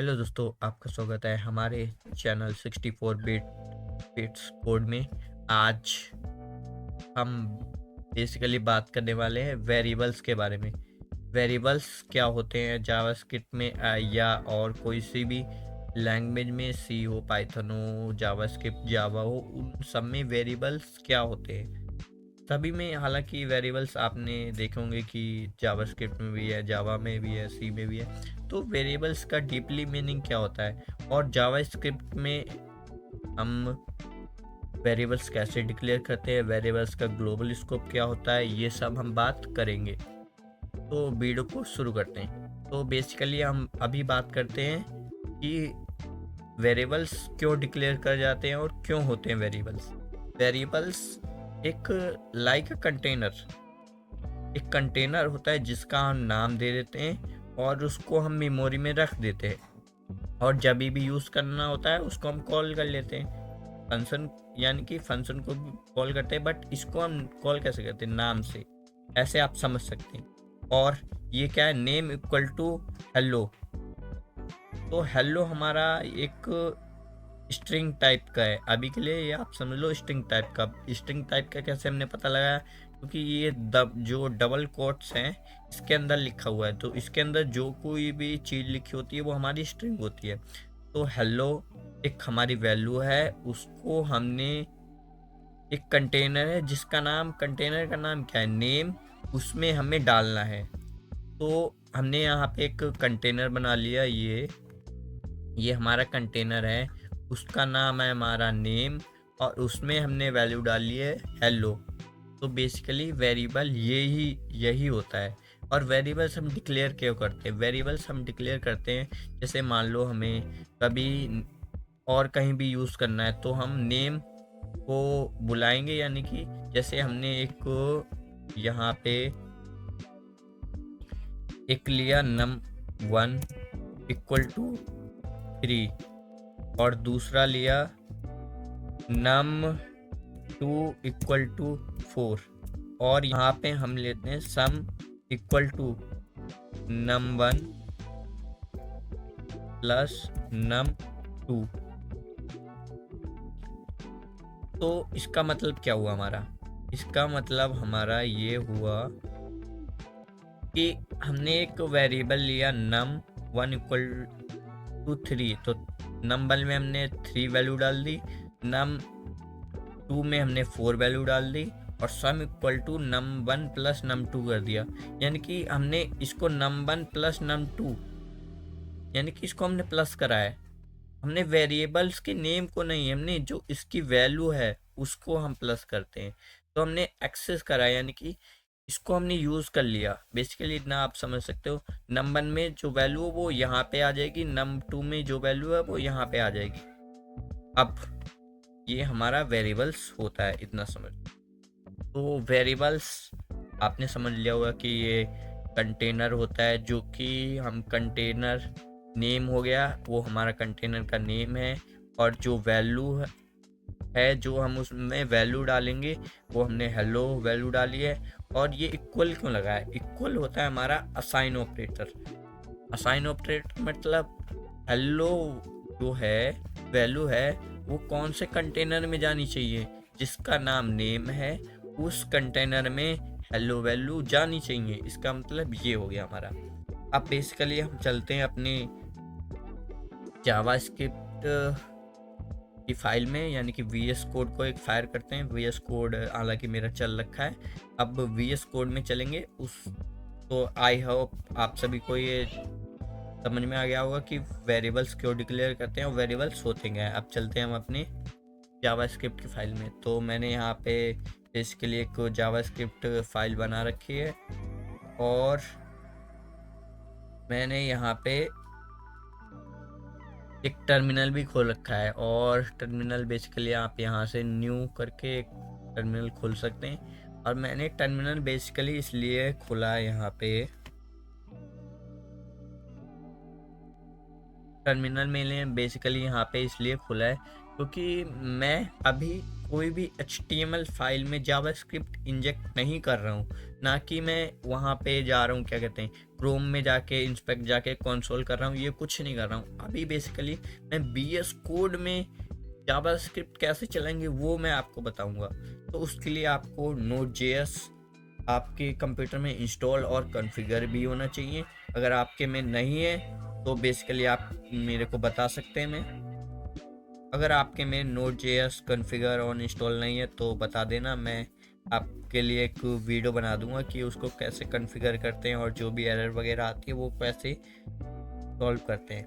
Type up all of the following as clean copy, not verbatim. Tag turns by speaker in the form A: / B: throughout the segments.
A: Hello दोस्तों, आपका स्वागत है हमारे चैनल 64 बिट्स कोड में। आज हम बेसिकली बात करने वाले हैं वेरिएबल्स के बारे में। वेरिएबल्स क्या होते हैं जावास्क्रिप्ट में या और कोई सी भी लैंग्वेज में, सी हो, पाइथन हो, जावास्क्रिप्ट, जावा हो, उन सब में वेरिएबल्स क्या होते हैं। सभी में हालांकि वेरिएबल्स आपने देखे होंगे कि जावास्क्रिप्ट में भी है, जावा में भी है, सी में भी है। तो वेरिएबल्स का डीपली मीनिंग क्या होता है और जावास्क्रिप्ट में हम वेरिएबल्स कैसे डिक्लेयर करते हैं, वेरिएबल्स का ग्लोबल स्कोप क्या होता है, ये सब हम बात करेंगे। तो वीडियो को शुरू करते हैं। तो बेसिकली हम अभी बात करते हैं कि वेरिएबल्स क्यों डिक्लेयर कर जाते हैं और क्यों होते हैं वेरिएबल्स। वेरिएबल्स एक लाइक कंटेनर, एक कंटेनर होता है जिसका हम नाम दे देते हैं और उसको हम मेमोरी में रख देते हैं, और जब भी यूज़ करना होता है उसको हम कॉल कर लेते हैं। फंक्शन, यानी कि फंक्शन को भी कॉल करते हैं, बट इसको हम कॉल कैसे करते हैं, नाम से। ऐसे आप समझ सकते हैं। और ये क्या है, नेम इक्वल टू हेलो। तो हेलो हमारा एक स्ट्रिंग टाइप का है। अभी के लिए ये आप समझ लो स्ट्रिंग टाइप का। स्ट्रिंग टाइप का कैसे हमने पता लगाया, क्योंकि ये जो डबल कोट्स हैं इसके अंदर लिखा हुआ है, तो इसके अंदर जो कोई भी चीज़ लिखी होती है वो हमारी स्ट्रिंग होती है। तो हेलो एक हमारी वैल्यू है, उसको हमने एक कंटेनर है जिसका नाम, कंटेनर का नाम क्या है, नेम, उसमें हमें डालना है। तो हमने यहाँ पे एक कंटेनर बना लिया। ये हमारा कंटेनर है, उसका नाम है हमारा नेम, और उसमें हमने वैल्यू डाली है हेलो। तो बेसिकली वेरिएबल यही होता है। और वेरिएबल्स हम डिक्लेयर क्यों करते हैं, वेरिएबल्स हम डिक्लेयर करते हैं जैसे मान लो हमें कभी और कहीं भी यूज़ करना है तो हम नेम को बुलाएंगे, यानी कि जैसे हमने एक यहाँ पे एक लिया num1 इक्वल टू 3, और दूसरा लिया num2 इक्वल टू 4, और यहाँ पे हम लेते हैं sum equal to num1 plus num2। तो इसका मतलब क्या हुआ हमारा, इसका मतलब हमारा ये हुआ कि हमने एक वेरिएबल लिया num1 इक्वल टू 3, तो num1 में हमने 3 वैल्यू डाल दी, num2 में हमने 4 वैल्यू डाल दी, और sum equal to num1 plus num2 कर दिया। यानी कि हमने इसको num1 प्लस num2, यानी कि इसको हमने प्लस करा है। हमने वेरिएबल्स के नेम को नहीं, हमने जो इसकी वैल्यू है उसको हम प्लस करते हैं। तो हमने एक्सेस करा, यानी कि इसको हमने यूज़ कर लिया। बेसिकली इतना आप समझ सकते हो, नंबर में जो वैल्यू है वो यहाँ पे आ जाएगी, num2 में जो वैल्यू है वो यहाँ पे आ जाएगी। अब ये हमारा वेरिएबल्स होता है, इतना समझ। तो वेरिएबल्स आपने समझ लिया होगा कि ये कंटेनर होता है, जो कि हम कंटेनर नेम हो गया, वो हमारा कंटेनर का नेम है। और जो वैल्यू है जो हम उसमें वैल्यू डालेंगे वो हमने हेलो वैल्यू डाली है। और ये इक्वल क्यों लगा है, इक्वल होता है हमारा असाइन ऑपरेटर। असाइन ऑपरेटर मतलब हेलो जो है वैल्यू है वो कौन से कंटेनर में जानी चाहिए, जिसका नाम नेम है, उस कंटेनर में हेलो वैल्यू जानी चाहिए। इसका मतलब ये हो गया हमारा। अब बेसिकली हम चलते हैं अपने जावास्क्रिप्ट की फाइल में, यानी कि VS कोड को एक फायर करते हैं। VS कोड हालांकि मेरा चल रखा है, अब VS कोड में चलेंगे उस। तो आई होप आप सभी को ये समझ में आ गया होगा कि वेरिएबल्स क्यों डिक्लेयर करते हैं और वेरिएबल्स होते क्या हैं। अब चलते हैं हम अपने जावास्क्रिप्ट की फाइल में। तो मैंने यहाँ पे इसके लिए एक जावास्क्रिप्ट फाइल बना रखी है, और मैंने यहाँ पे एक टर्मिनल भी खोल रखा है। और टर्मिनल बेसिकली आप यहाँ से न्यू करके एक टर्मिनल खोल सकते हैं। और मैंने टर्मिनल बेसिकली इसलिए खोला है, यहाँ पे टर्मिनल मैंने बेसिकली यहाँ पे इसलिए खोला है क्योंकि मैं अभी कोई भी HTML फाइल में जावास्क्रिप्ट इंजेक्ट नहीं कर रहा हूँ, ना कि मैं वहाँ पे जा रहा हूँ, क्या कहते हैं, क्रोम में जाके इंस्पेक्ट जाके कंसोल कर रहा हूँ, ये कुछ नहीं कर रहा हूँ। अभी बेसिकली मैं BS कोड में जावास्क्रिप्ट कैसे चलाएंगे वो मैं आपको बताऊंगा। तो उसके लिए आपको Node.js आपके कंप्यूटर में इंस्टॉल और कॉन्फ़िगर भी होना चाहिए। अगर आपके में नहीं है तो बेसिकली आप मेरे को बता सकते हैं। मैं अगर आपके में Node.js कॉन्फ़िगर और इंस्टॉल नहीं है तो बता देना, मैं आपके लिए एक वीडियो बना दूंगा कि उसको कैसे कॉन्फ़िगर करते हैं और जो भी एरर वगैरह आती है वो कैसे सॉल्व करते हैं।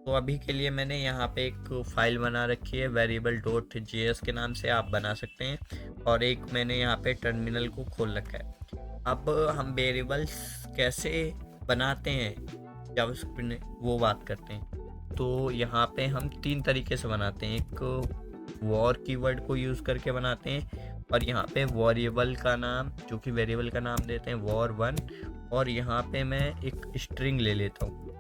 A: तो अभी के लिए मैंने यहाँ पे एक फाइल बना रखी है variable.js के नाम से, आप बना सकते हैं। और एक मैंने यहाँ पे टर्मिनल को खोल रखा है। अब हम वेरिएबल्स कैसे बनाते हैं जावास्क्रिप्ट में वो बात करते हैं। तो यहाँ पे हम 3 तरीके से बनाते हैं। एक वॉर कीवर्ड को यूज़ करके बनाते हैं, और यहाँ पे वेरिएबल का नाम, जो कि वेरिएबल का नाम देते हैं var1, और यहाँ पे मैं एक स्ट्रिंग ले लेता हूँ।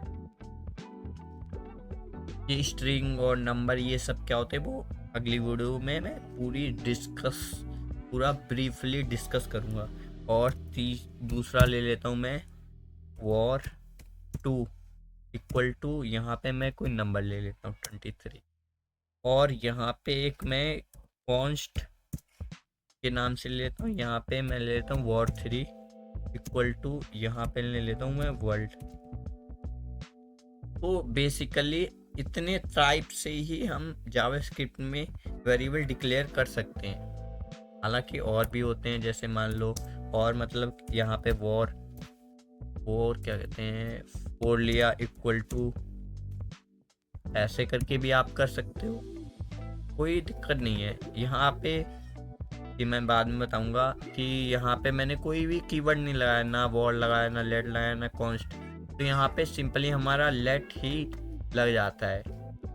A: ये स्ट्रिंग और नंबर ये सब क्या होते हैं वो अगली वीडियो में मैं पूरा ब्रीफली डिस्कस करूँगा। और दूसरा ले लेता हूँ मैं var2 इक्वल टू, यहाँ पे मैं कोई नंबर ले लेता हूँ 23, और यहाँ पे एक मैं कॉन्स्ट के नाम से लेता हूँ, यहाँ पे मैं ले लेता हूँ var3 इक्वल टू, यहाँ पे ले लेता हूँ मैं वर्ल्ड। तो बेसिकली इतने टाइप से ही हम जावास्क्रिप्ट में वेरिएबल डिक्लेयर कर सकते हैं। हालांकि और भी होते हैं, जैसे मान लो, और मतलब यहाँ पे वॉर क्या कहते हैं, फोर लिया इक्वल टू, ऐसे करके भी आप कर सकते हो, कोई दिक्कत नहीं है। यहाँ पे कि मैं बाद में बताऊंगा कि यहाँ पे मैंने कोई भी कीवर्ड नहीं लगाया, ना वॉर लगाया, ना लेट लगाया, ना कॉन्स्ट। तो यहाँ पे सिंपली हमारा लेट ही लग जाता है।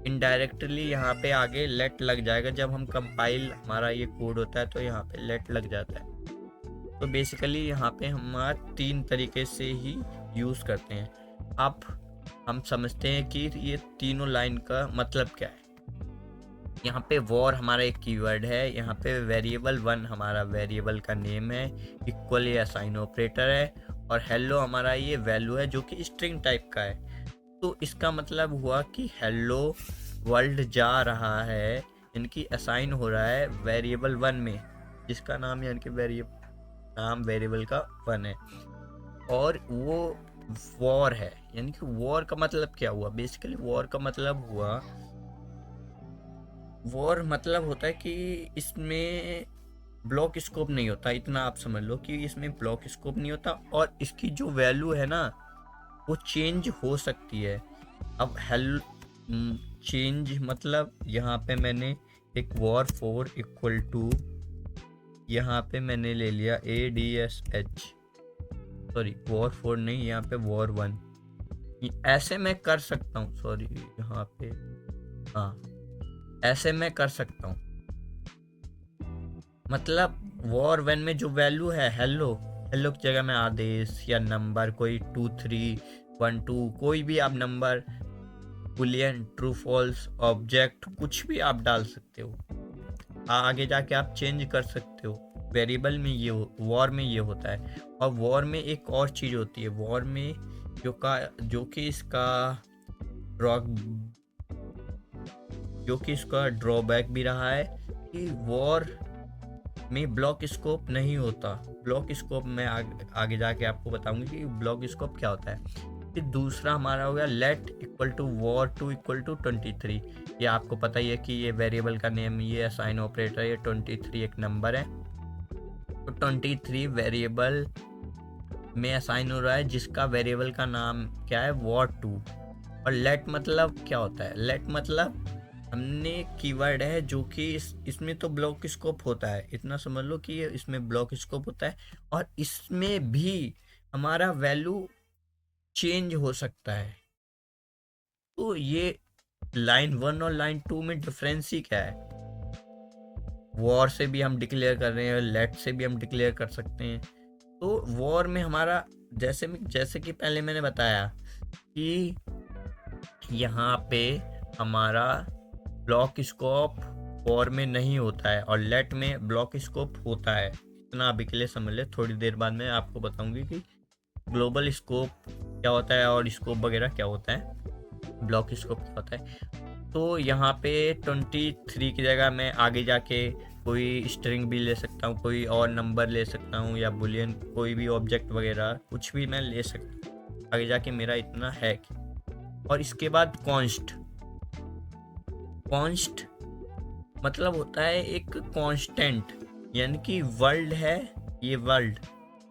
A: इनडायरेक्टली यहाँ पे आगे लेट लग जाएगा, जब हम कंपाइल हमारा ये कोड होता है तो यहाँ पे लेट लग जाता है। तो बेसिकली यहाँ पे हमारा 3 तरीके से ही यूज़ करते हैं। अब हम समझते हैं कि ये तीनों लाइन का मतलब क्या है। यहाँ पे वॉर हमारा एक कीवर्ड है, यहाँ पे variable1 हमारा वेरिएबल का नेम है, इक्वल ये असाइन ऑपरेटर है, और हेलो हमारा ये वैल्यू है जो कि स्ट्रिंग टाइप का है। तो इसका मतलब हुआ कि हेलो वर्ल्ड जा रहा है, इनकी असाइन हो रहा है variable1 में, जिसका नाम यानी कि नाम वेरिएबल का 1 है, और वो वॉर है। यानी कि वॉर का मतलब क्या हुआ, बेसिकली वॉर का मतलब हुआ, वॉर मतलब होता है कि इसमें ब्लॉक स्कोप नहीं होता। इतना आप समझ लो कि इसमें ब्लॉक स्कोप नहीं होता, और इसकी जो वैल्यू है ना वो चेंज हो सकती है। अब चेंज मतलब यहाँ पे मैंने एक war4 इक्वल टू, यहाँ पे मैंने ले लिया ADSH, सॉरी war4 नहीं, यहाँ पे war1, ऐसे मैं कर सकता हूँ, सॉरी यहाँ पे, हाँ ऐसे मैं कर सकता हूँ। मतलब war1 में जो वैल्यू है हेलो की जगह में आदेश या नंबर कोई 2 3 1 2 कोई भी आप number, boolean, true false, object, कुछ भी आप डाल सकते हो। आगे जाके आप चेंज कर सकते हो। वेरिएबल में ये वॉर में ये होता है। और वॉर में एक और चीज़ होती है, वॉर में जो कि इसका ड्रॉबैक भी रहा है कि वॉर में ब्लॉक स्कोप नहीं होता। ब्लॉक स्कोप मैं आगे जाके आपको बताऊंगी कि ब्लॉक स्कोप क्या होता है। फिर दूसरा हमारा हो गया let equal to war2 equal to 23। ये आपको पता ही है कि ये वेरिएबल का नेम, ये असाइन ऑपरेटर, ये 23 एक नंबर है। तो 23 वेरिएबल में असाइन हो रहा है, जिसका वेरिएबल का नाम क्या है, war2। और लेट मतलब क्या होता है, लेट मतलब हमने कीवर्ड है जो कि इसमें तो ब्लॉक स्कोप होता है, इतना समझ लो कि इसमें ब्लॉक स्कोप होता है, और इसमें भी हमारा वैल्यू चेंज हो सकता है। तो ये लाइन 1 और लाइन 2 में डिफरेंस ही क्या है। वॉर से भी हम डिक्लेयर कर रहे हैं, लेट से भी हम डिक्लेयर कर सकते हैं। तो वॉर में हमारा जैसे कि पहले मैंने बताया कि यहाँ पे हमारा ब्लॉक स्कोप फॉर में नहीं होता है और लेट में ब्लॉक स्कोप होता है। इतना अभी के लिए समझ ले, थोड़ी देर बाद मैं आपको बताऊंगी कि ग्लोबल स्कोप क्या होता है और स्कोप वगैरह क्या होता है, ब्लॉक स्कोप क्या होता है। तो यहाँ पे 23 की जगह मैं आगे जाके कोई स्ट्रिंग भी ले सकता हूँ, कोई और नंबर ले सकता हूँ, या बुलियन कोई भी ऑब्जेक्ट वगैरह कुछ भी मैं ले सकता हूँ आगे जाके, मेरा इतना है कि। और इसके बाद कॉन्स्ट मतलब होता है एक कांस्टेंट, यानी कि वर्ल्ड है, ये वर्ल्ड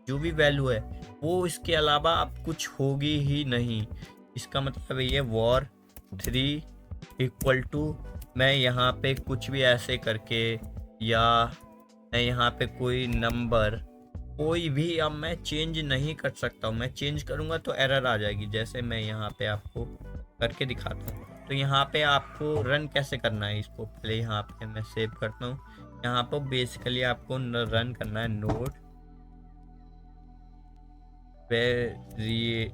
A: जो भी वैल्यू है वो इसके अलावा अब कुछ होगी ही नहीं। इसका मतलब ये वॉर 3 इक्वल टू, मैं यहाँ पे कुछ भी ऐसे करके, या मैं यहाँ पे कोई नंबर कोई भी अब मैं चेंज नहीं कर सकता हूँ। मैं चेंज करूँगा तो एरर आ जाएगी। जैसे मैं यहाँ पे आपको करके दिखाता हूँ। तो यहाँ पे आपको रन कैसे करना है, इसको पहले यहाँ पे मैं सेव करता हूँ। यहाँ पर बेसिकली आपको रन करना है नोड वेरिएबल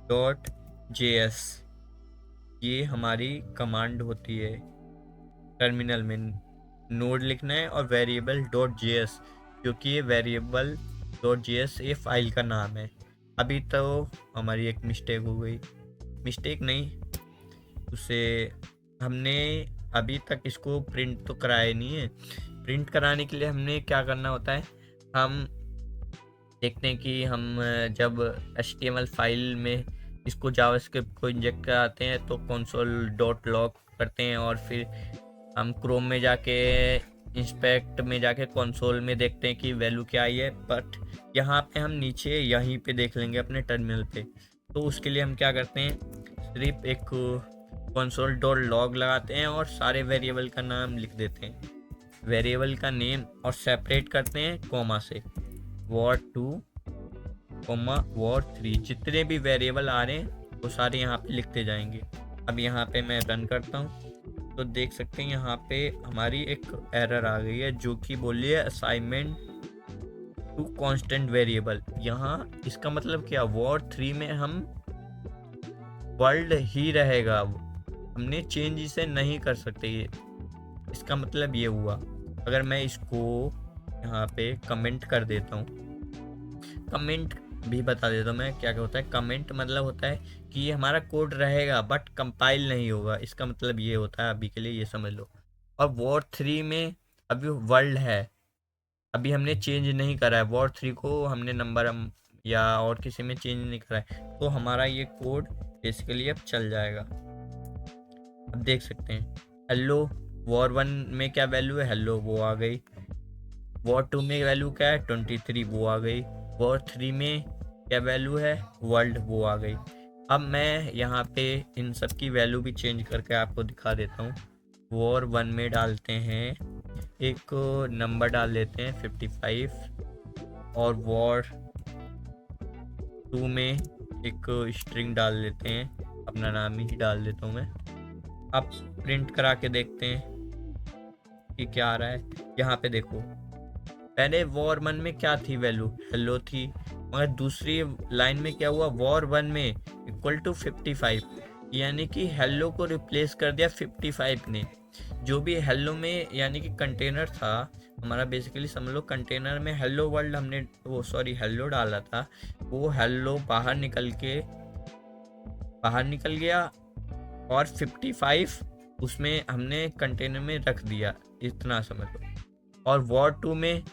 A: डॉट जेएस, ये हमारी कमांड होती है टर्मिनल में। नोड लिखना है और वेरिएबल डॉट जेएस, जो कि ये वेरिएबल डॉट जेएस ये फाइल का नाम है। अभी तो हमारी एक मिस्टेक हो गई, मिस्टेक नहीं, उसे हमने अभी तक इसको प्रिंट तो कराया नहीं है। प्रिंट कराने के लिए हमने क्या करना होता है, हम देखते हैं कि हम जब HTML फाइल में इसको जावास्क्रिप्ट को इंजेक्ट कराते हैं तो console.log करते हैं, और फिर हम क्रोम में जाके इंस्पेक्ट में जाके कंसोल में देखते हैं कि वैल्यू क्या आई है। बट यहाँ पे हम नीचे यहीं पे देख लेंगे अपने टर्मिनल पे। तो उसके लिए हम क्या करते हैं, सिर्फ एक console.log लगाते हैं और सारे वेरिएबल का नाम लिख देते हैं, वेरिएबल का नेम, और सेपरेट करते हैं कॉमा से, war2 war3, जितने भी वेरिएबल आ रहे हैं वो सारे यहाँ पे लिखते जाएंगे। अब यहाँ पे मैं रन करता हूँ तो देख सकते हैं यहाँ पे हमारी एक एरर आ गई है, जो कि बोली है असाइनमेंट टू कांस्टेंट वेरिएबल। यहाँ इसका मतलब क्या, war3 में हम वर्ल्ड ही रहेगा, हमने चेंज इसे नहीं कर सकते। इसका मतलब ये हुआ। अगर मैं इसको यहाँ पे कमेंट कर देता हूँ, कमेंट भी बता देता हूँ मैं क्या क्या होता है। कमेंट मतलब होता है कि ये हमारा कोड रहेगा बट कंपाइल नहीं होगा, इसका मतलब ये होता है, अभी के लिए ये समझ लो। और war3 में अभी वर्ल्ड है, अभी हमने चेंज नहीं करा है, war3 को हमने नंबर या और किसी में चेंज नहीं करा है, तो हमारा ये कोड बेसिकली अब चल जाएगा। अब देख सकते हैं हेलो war1 में क्या वैल्यू है, हेलो वो आ गई। war2 में वैल्यू क्या है 23, वो आ गई। war3 में क्या वैल्यू है वर्ल्ड, वो आ गई। अब मैं यहाँ पे इन सब की वैल्यू भी चेंज करके आपको दिखा देता हूँ। war1 में डालते हैं एक नंबर डाल देते हैं 55, और war2 में एक स्ट्रिंग डाल देते हैं, अपना नाम ही डाल देता हूँ मैं। अब प्रिंट करा के देखते हैं कि क्या आ रहा है। यहाँ पे देखो, पहले war1 में क्या थी वैल्यू, हेलो थी, मगर दूसरी लाइन में क्या हुआ, war1 में इक्वल टू 55, यानी कि हेलो को रिप्लेस कर दिया 55 ने। जो भी हेलो में यानी कि कंटेनर था हमारा, बेसिकली समझ लो कंटेनर में हेलो वर्ल्ड हमने हेलो डाला था, वो हेलो बाहर निकल गया, और 55 उसमें हमने कंटेनर में रख दिया, इतना समझ लो। और war2 में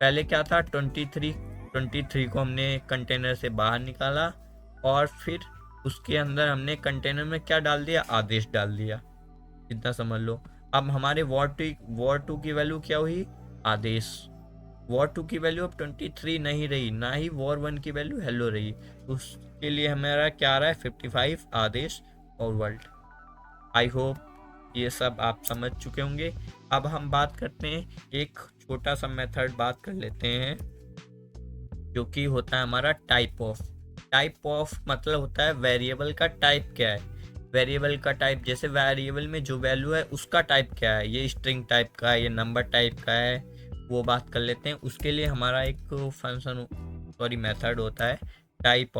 A: पहले क्या था 23 को हमने कंटेनर से बाहर निकाला, और फिर उसके अंदर हमने कंटेनर में क्या डाल दिया, आदेश डाल दिया, इतना समझ लो। अब हमारे war2 की वैल्यू क्या हुई, आदेश। war2 की वैल्यू अब 23 नहीं रही, ना ही war1 की वैल्यू हेलो रही। उसके लिए हमारा क्या आ रहा है 55, आदेश और वर्ल्ड। आई होप ये सब आप समझ चुके होंगे। अब हम बात करते हैं, एक छोटा सा मेथड बात कर लेते हैं, जो कि होता है हमारा टाइप ऑफ मतलब होता है वेरिएबल का टाइप क्या है। वेरिएबल का टाइप, जैसे वेरिएबल में जो वैल्यू है उसका टाइप क्या है, ये स्ट्रिंग टाइप का है, ये नंबर टाइप का है, वो बात कर लेते हैं। उसके लिए हमारा एक फंक्शन मेथड होता है टाइप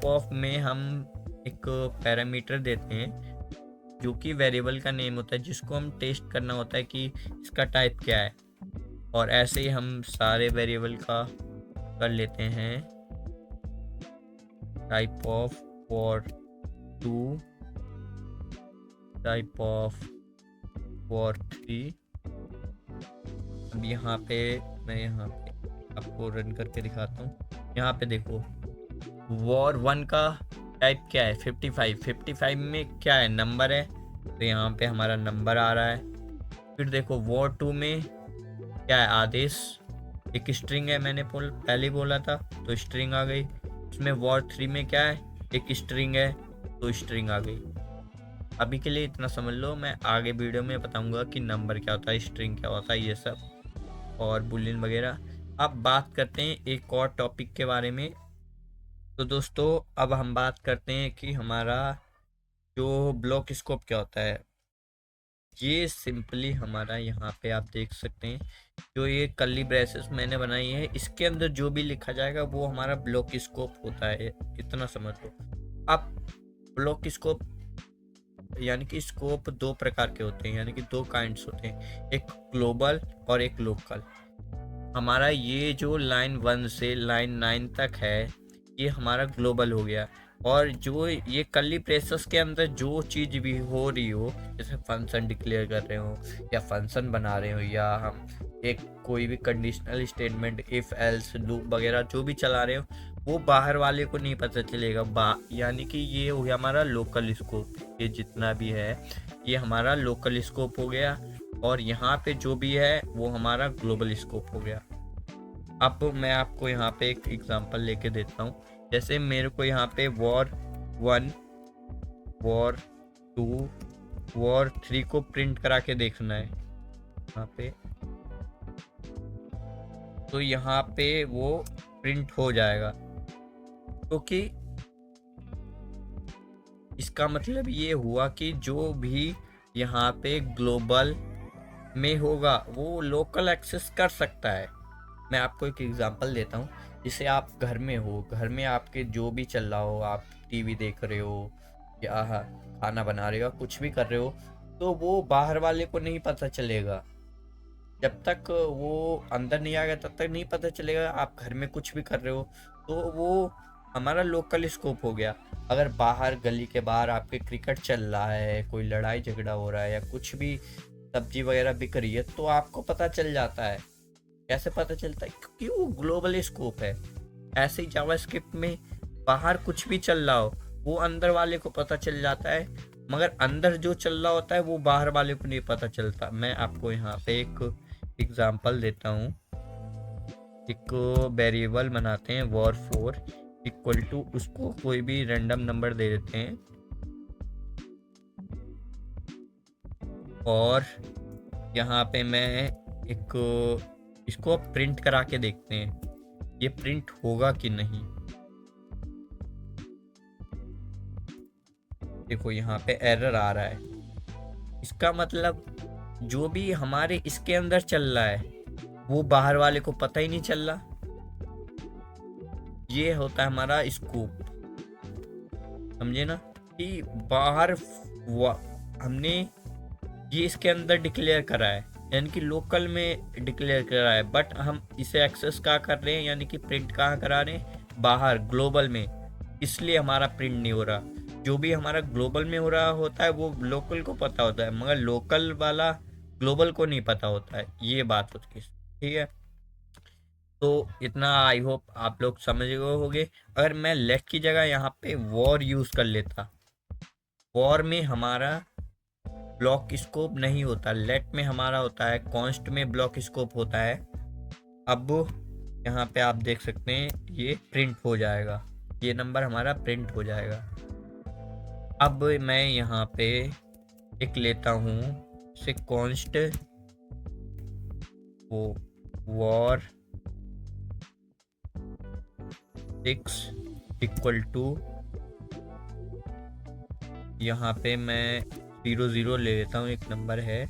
A: ऑफ में हम एक पैरामीटर देते हैं जो कि वेरिएबल का नेम होता है, जिसको हम टेस्ट करना होता है कि इसका टाइप क्या है। और ऐसे ही हम सारे वेरिएबल का कर लेते हैं। Type of for 2, type of for 3। अब यहाँ पे मैं आपको रन करके दिखाता हूँ। यहाँ पे देखो वॉर 1 का टाइप क्या है, 55। 55 में क्या है, नंबर है, तो यहाँ पे हमारा नंबर आ रहा है। फिर देखो वॉर 2 में क्या है, आदेश, एक स्ट्रिंग है, मैंने पहले बोला था, तो स्ट्रिंग आ गई। इसमें वॉर 3 में क्या है, एक स्ट्रिंग है, तो स्ट्रिंग आ गई। अभी के लिए इतना समझ लो, मैं आगे वीडियो में बताऊंगा कि नंबर क्या होता है, स्ट्रिंग क्या होता है, ये सब और बुलियन वगैरह। अब बात करते हैं एक और टॉपिक के बारे में। तो दोस्तों अब हम बात करते हैं कि हमारा जो ब्लॉक स्कोप क्या होता है। ये सिंपली हमारा यहाँ पे आप देख सकते हैं, जो ये कर्ली ब्रेसेस मैंने बनाई है, इसके अंदर जो भी लिखा जाएगा वो हमारा ब्लॉक स्कोप होता है, इतना समझ लो। अब ब्लॉक स्कोप यानी कि स्कोप दो प्रकार के होते हैं, यानी कि दो काइंड्स होते हैं, एक ग्लोबल और एक लोकल। हमारा ये जो लाइन 1 से लाइन 9 तक है, ये हमारा ग्लोबल हो गया। और जो ये कर्ली ब्रेसेस के अंदर जो चीज़ भी हो रही हो, जैसे फंक्शन डिक्लेयर कर रहे हो या फंक्शन बना रहे हो, या हम एक कोई भी conditional statement, if else loop वगैरह जो भी चला रहे हो, वो बाहर वाले को नहीं पता चलेगा। यानी कि ये हो गया हमारा लोकल स्कोप। ये जितना भी है ये हमारा लोकल स्कोप हो गया, और यहाँ पे जो भी है वो हमारा ग्लोबल स्कोप हो गया। अब मैं आपको यहाँ पे एक एग्जांपल लेके देता हूँ। जैसे मेरे को यहाँ पे वॉर 1, वॉर 2, वॉर 3 को प्रिंट करा के देखना है यहाँ पे, तो यहाँ पे वो प्रिंट हो जाएगा, क्योंकि इसका मतलब ये हुआ कि जो भी यहाँ पे ग्लोबल में होगा वो लोकल एक्सेस कर सकता है। मैं आपको एक एग्जांपल देता हूँ। जैसे आप घर में हो, घर में आपके जो भी चल रहा हो, आप टीवी देख रहे हो या खाना बना रहे हो, कुछ भी कर रहे हो, तो वो बाहर वाले को नहीं पता चलेगा। जब तक वो अंदर नहीं आ गया तब तक नहीं पता चलेगा। आप घर में कुछ भी कर रहे हो तो वो हमारा लोकल स्कोप हो गया। अगर बाहर गली के बाहर आपके क्रिकेट चल रहा है, कोई लड़ाई झगड़ा हो रहा है, या कुछ भी सब्जी वगैरह बिक रही है, तो आपको पता चल जाता है। कैसे पता चलता है? क्योंकि वो ग्लोबल स्कोप है। ऐसे ही जावास्क्रिप्ट में बाहर कुछ भी चल रहा हो वो अंदर वाले को पता चल जाता है, मगर अंदर जो चल रहा होता है वो बाहर वाले को नहीं पता चलता। मैं आपको यहाँ पे एक एग्जांपल देता हूँ। एक वेरिएबल बनाते हैं वॉर 4 इक्वल टू, उसको कोई भी रैंडम नंबर दे देते हैं, और यहाँ पे मैं एक इसको प्रिंट करा के देखते हैं ये प्रिंट होगा कि नहीं। देखो यहाँ पे एरर आ रहा है। इसका मतलब जो भी हमारे इसके अंदर चल रहा है वो बाहर वाले को पता ही नहीं चल रहा। ये होता है हमारा स्कोप, समझे ना, कि बाहर हमने ये इसके अंदर डिक्लेयर करा है, यानी कि लोकल में डिक्लेयर करा है, बट हम इसे एक्सेस कहाँ कर रहे हैं, यानी कि प्रिंट कहाँ करा रहे हैं, बाहर ग्लोबल में। इसलिए हमारा प्रिंट नहीं हो रहा। जो भी हमारा ग्लोबल में हो रहा होता है वो लोकल को पता होता है, मगर लोकल वाला ग्लोबल को नहीं पता होता है। ये बात होती है, ठीक है। तो इतना आई होप आप लोग समझ गए होंगे। अगर मैं लेट की जगह यहाँ पे वॉर यूज कर लेता, वॉर में हमारा ब्लॉक स्कोप नहीं होता, लेट में हमारा होता है, कॉन्स्ट में ब्लॉक स्कोप होता है। अब यहाँ पे आप देख सकते हैं ये प्रिंट हो जाएगा, ये नंबर हमारा प्रिंट हो जाएगा। अब मैं यहाँ पे एक लेता हूँ से कॉन्स्ट वो वॉर 6 इक्वल टू, यहाँ पे मैं 00 ले लेता हूँ, एक नंबर है,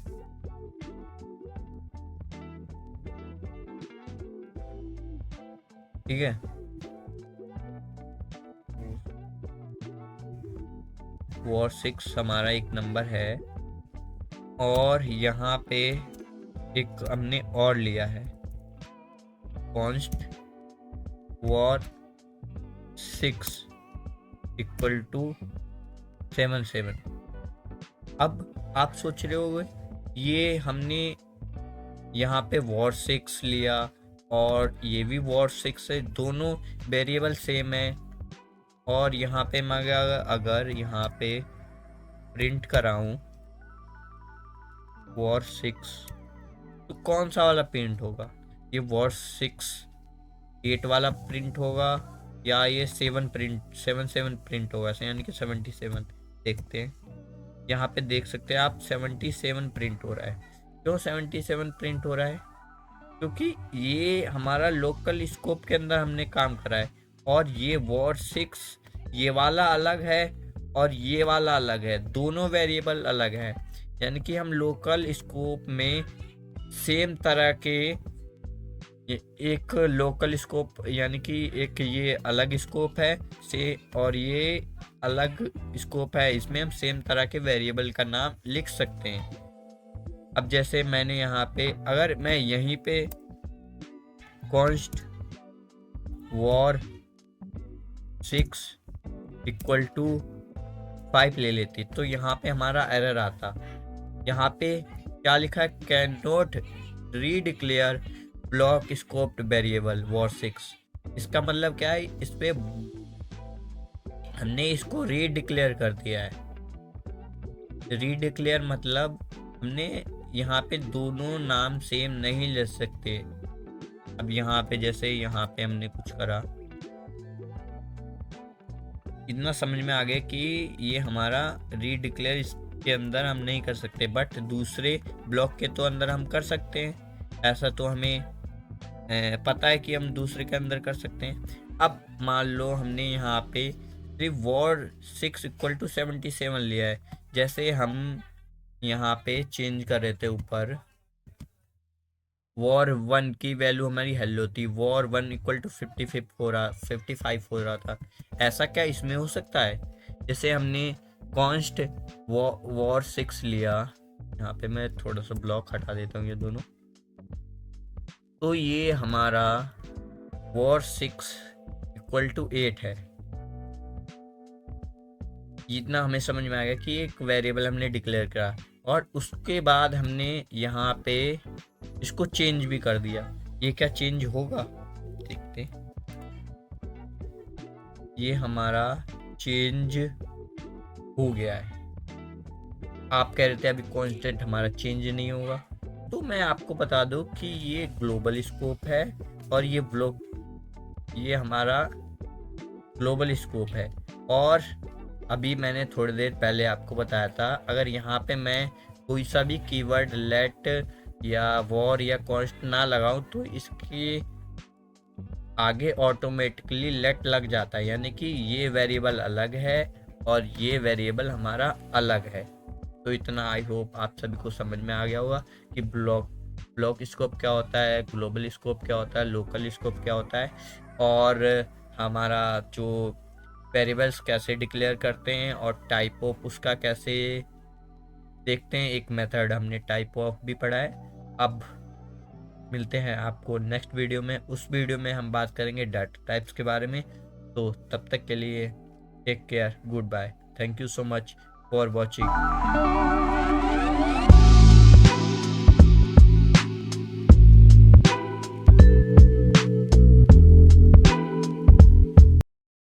A: ठीक है। war6 हमारा एक नंबर है, और यहाँ पे एक हमने और लिया है const war6 इक्वल टू 77। अब आप सोच रहे होगे ये हमने यहाँ पे war6 लिया और ये भी war6 है, दोनों वेरिएबल सेम है, और यहाँ पे मैं अगर यहाँ पे प्रिंट कराऊं war6 तो कौन सा वाला प्रिंट होगा? ये war6 8 वाला प्रिंट होगा या ये 7 प्रिंट होगा, यानी कि 77। देखते हैं, यहाँ पे देख सकते हैं आप 77 प्रिंट हो रहा है। क्यों 77 प्रिंट हो रहा है? क्योंकि ये हमारा लोकल स्कोप के अंदर हमने काम करा है, और ये war6 ये वाला अलग है और ये वाला अलग है, दोनों वेरिएबल अलग है। यानी कि हम लोकल स्कोप में सेम तरह के एक लोकल स्कोप, यानी कि एक ये अलग स्कोप है से और ये अलग स्कोप है, इसमें हम सेम तरह के वेरिएबल का नाम लिख सकते हैं। अब जैसे मैंने यहाँ पे अगर मैं यहीं पे const war6 इक्वल टू 5 ले लेती तो यहाँ पे हमारा एरर आता। यहाँ पे क्या लिखा है? Can not redeclare block scoped variable war6। इसका मतलब क्या है? इस पे हमने इसको रीडिक्लेयर कर दिया है। रीडिक्लेयर मतलब हमने यहाँ पे दोनों नाम सेम नहीं ले सकते। अब यहाँ पे जैसे यहाँ पे हमने कुछ करा, इतना समझ में आ गया कि ये हमारा रीडिक्लेयर इसके अंदर हम नहीं कर सकते, बट दूसरे ब्लॉक के तो अंदर हम कर सकते हैं। ऐसा तो हमें पता है कि हम दूसरे के अंदर कर सकते हैं। अब मान लो हमने यहाँ पे सिर्फ war6 इक्वल टू 77 लिया है। जैसे हम यहाँ पे चेंज कर रहे थे, ऊपर war1 की वैल्यू हमारी हेलो थी, war1 इक्वल टू 55 हो रहा था। ऐसा क्या इसमें हो सकता है? जैसे हमने const war6 लिया, यहाँ पे मैं थोड़ा सा ब्लॉक हटा देता हूँ ये दोनों, तो ये हमारा war6 इक्वल टू 8 है। इतना हमें समझ में आ गया कि एक वेरिएबल हमने डिक्लेयर करा, और उसके बाद हमने यहाँ पे इसको चेंज भी कर दिया। ये क्या चेंज होगा? देखते, ये हमारा चेंज हो गया है। आप कह रहे थे अभी कांस्टेंट हमारा चेंज नहीं होगा, तो मैं आपको बता दूं कि ये ग्लोबल स्कोप है और ये ये हमारा ग्लोबल स्कोप है। और अभी मैंने थोड़ी देर पहले आपको बताया था, अगर यहाँ पे मैं कोई सा भी कीवर्ड लेट या वॉर या कॉन्स्ट ना लगाऊं तो इसके आगे ऑटोमेटिकली लेट लग जाता है, यानी कि ये वेरिएबल अलग है और ये वेरिएबल हमारा अलग है। तो इतना आई होप आप सभी को समझ में आ गया होगा कि ब्लॉक स्कोप क्या होता है, ग्लोबल स्कोप क्या होता है, लोकल स्कोप क्या होता है, और हमारा जो वेरिएबल्स कैसे डिक्लेयर करते हैं और टाइप ऑफ उसका कैसे देखते हैं। एक मेथड हमने टाइप ऑफ भी पढ़ा है। अब मिलते हैं आपको नेक्स्ट वीडियो में। उस वीडियो में हम बात करेंगे डाटा टाइप्स के बारे में। तो तब तक के लिए take care, good bye, thank you so much for watching.